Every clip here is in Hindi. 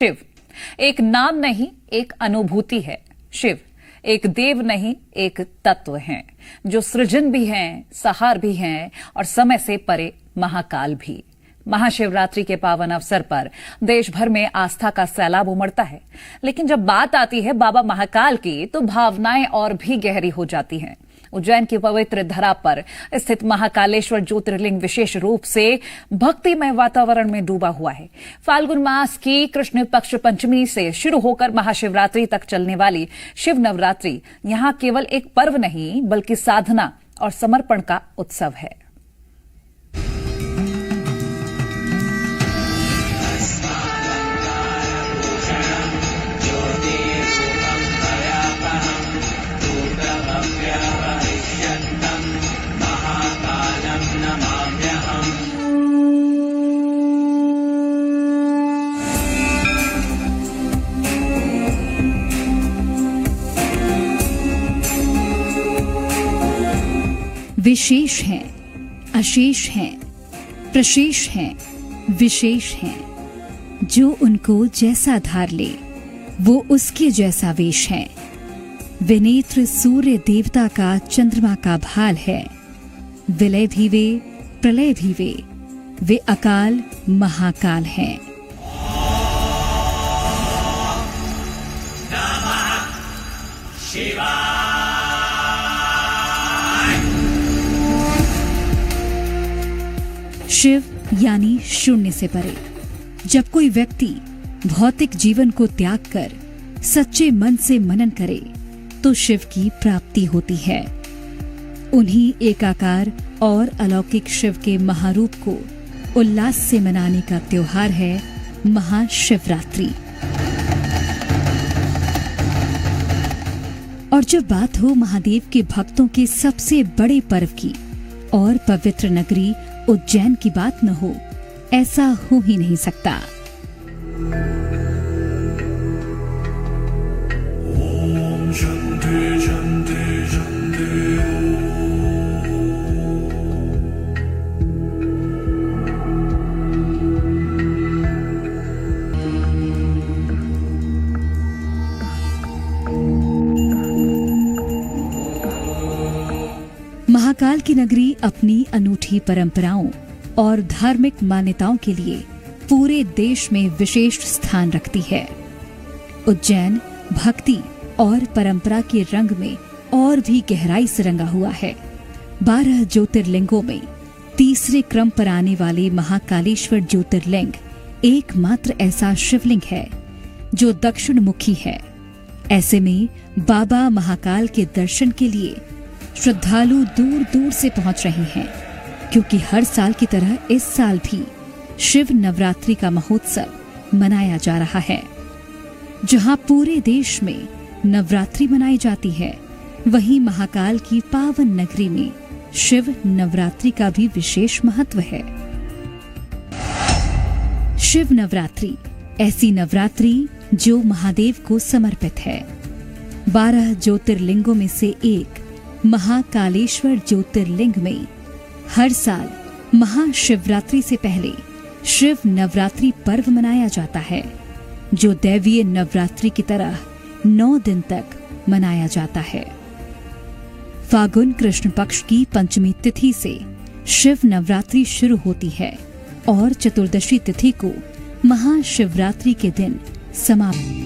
शिव एक नाम नहीं, एक अनुभूति है। शिव एक देव नहीं, एक तत्व है जो सृजन भी हैं, सहार भी हैं और समय से परे महाकाल भी। महाशिवरात्रि के पावन अवसर पर देश भर में आस्था का सैलाब उमड़ता है, लेकिन जब बात आती है बाबा महाकाल की तो भावनाएं और भी गहरी हो जाती हैं। उज्जैन की पवित्र धरा पर स्थित महाकालेश्वर ज्योतिर्लिंग विशेष रूप से भक्तिमय वातावरण में डूबा हुआ है। फाल्गुन मास की कृष्ण पक्ष पंचमी से शुरू होकर महाशिवरात्रि तक चलने वाली शिव नवरात्रि यहां केवल एक पर्व नहीं बल्कि साधना और समर्पण का उत्सव है। विशेष हैं, अशेष हैं, प्रशेष हैं, विशेष हैं। जो उनको जैसा धार ले वो उसके जैसा वेश है। विनेत्र सूर्य देवता का चंद्रमा का भाल है। विलय भी वे, प्रलय भी वे अकाल महाकाल हैं। शिव यानी शून्य से परे। जब कोई व्यक्ति भौतिक जीवन को त्याग कर सच्चे मन से मनन करे तो शिव की प्राप्ति होती है। उन्हीं एकाकार और अलौकिक शिव के महारूप को उल्लास से मनाने का त्योहार है महाशिवरात्रि। और जब बात हो महादेव के भक्तों के सबसे बड़े पर्व की और पवित्र नगरी उज्जैन की बात न हो, ऐसा हो ही नहीं सकता। ओम शंति शंति शंति। महाकाल की नगरी अपनी अनूठी परंपराओं और धार्मिक मान्यताओं के लिए पूरे देश में विशेष स्थान रखती है। उज्जैन भक्ति और परंपरा के रंग में और भी गहराई से रंगा हुआ है। 12 ज्योतिर्लिंगों में तीसरे क्रम पर आने वाले महाकालेश्वर ज्योतिर्लिंग एकमात्र ऐसा शिवलिंग है जो दक्षिण मुखी है। ऐसे में बाबा महाकाल के दर्शन के लिए श्रद्धालु दूर दूर से पहुंच रहे हैं, क्योंकि हर साल की तरह इस साल भी शिव नवरात्रि का महोत्सव मनाया जा रहा है। जहां पूरे देश में नवरात्रि मनाई जाती है, वहीं महाकाल की पावन नगरी में शिव नवरात्रि का भी विशेष महत्व है। शिव नवरात्रि ऐसी नवरात्रि जो महादेव को समर्पित है। 12 ज्योतिर्लिंगों में से एक महाकालेश्वर ज्योतिर्लिंग में हर साल महाशिवरात्रि से पहले शिव नवरात्रि पर्व मनाया जाता है, जो दैवीय नवरात्रि की तरह 9 दिन तक मनाया जाता है। फागुन कृष्ण पक्ष की पंचमी तिथि से शिव नवरात्रि शुरू होती है और चतुर्दशी तिथि को महाशिवरात्रि के दिन समाप्त।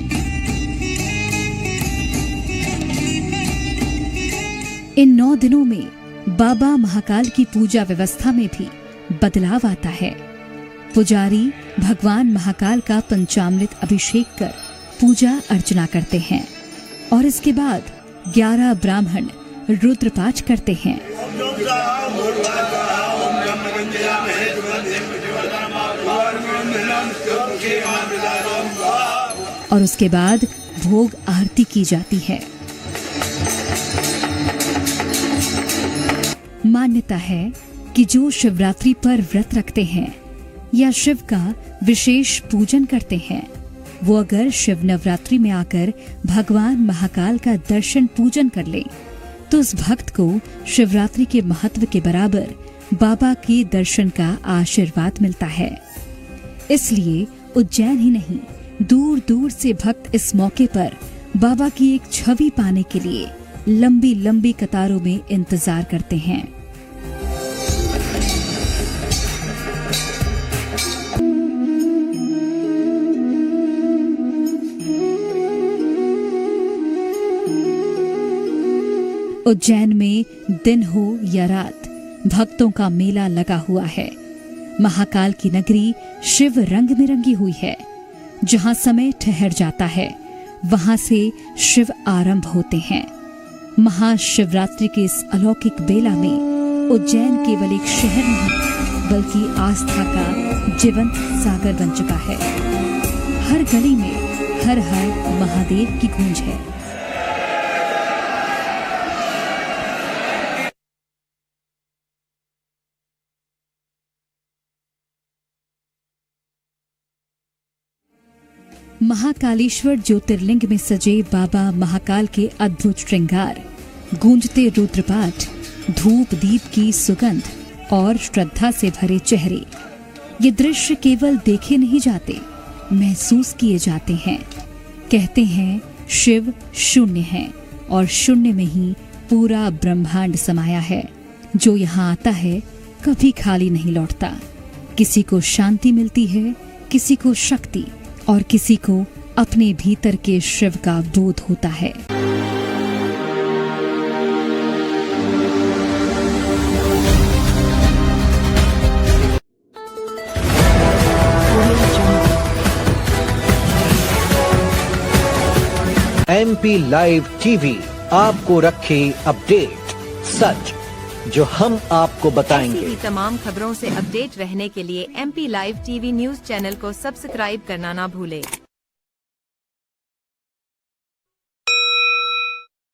इन 9 दिनों में बाबा महाकाल की पूजा व्यवस्था में भी बदलाव आता है। पुजारी भगवान महाकाल का पंचामृत अभिषेक कर पूजा अर्चना करते हैं और इसके बाद 11 ब्राह्मण रुद्रपाठ करते हैं और उसके बाद भोग आरती की जाती है। मान्यता है कि जो शिवरात्रि पर व्रत रखते हैं या शिव का विशेष पूजन करते हैं, वो अगर शिव नवरात्रि में आकर भगवान महाकाल का दर्शन पूजन कर ले तो उस भक्त को शिवरात्रि के महत्व के बराबर बाबा के दर्शन का आशीर्वाद मिलता है। इसलिए उज्जैन ही नहीं दूर दूर से भक्त इस मौके पर बाबा की एक छवि पाने के लिए लंबी लंबी कतारों में इंतजार करते हैं। उज्जैन में दिन हो या रात भक्तों का मेला लगा हुआ है। महाकाल की नगरी शिव रंग में रंगी हुई है। जहां समय ठहर जाता है वहां से शिव आरंभ होते हैं। महाशिवरात्रि के इस अलौकिक बेला में उज्जैन केवल एक शहर नहीं बल्कि आस्था का जीवंत सागर बन चुका है। हर गली में हर हर महादेव की गूंज है। महाकालेश्वर ज्योतिर्लिंग में सजे बाबा महाकाल के अद्भुत श्रृंगार, गूंजते रुद्रपाठ, धूप दीप की सुगंध और श्रद्धा से भरे चेहरे, ये दृश्य केवल देखे नहीं जाते, महसूस किए जाते हैं। कहते हैं शिव शून्य है और शून्य में ही पूरा ब्रह्मांड समाया है। जो यहाँ आता है कभी खाली नहीं लौटता। किसी को शांति मिलती है, किसी को शक्ति और किसी को अपने भीतर के शिव का बोध होता है। MP लाइव टीवी आपको रखे अपडेट, सच जो हम आपको बताएंगे। ऐसी ही तमाम खबरों से अपडेट रहने के लिए MP live TV news channel को सब्सक्राइब करना ना भूले।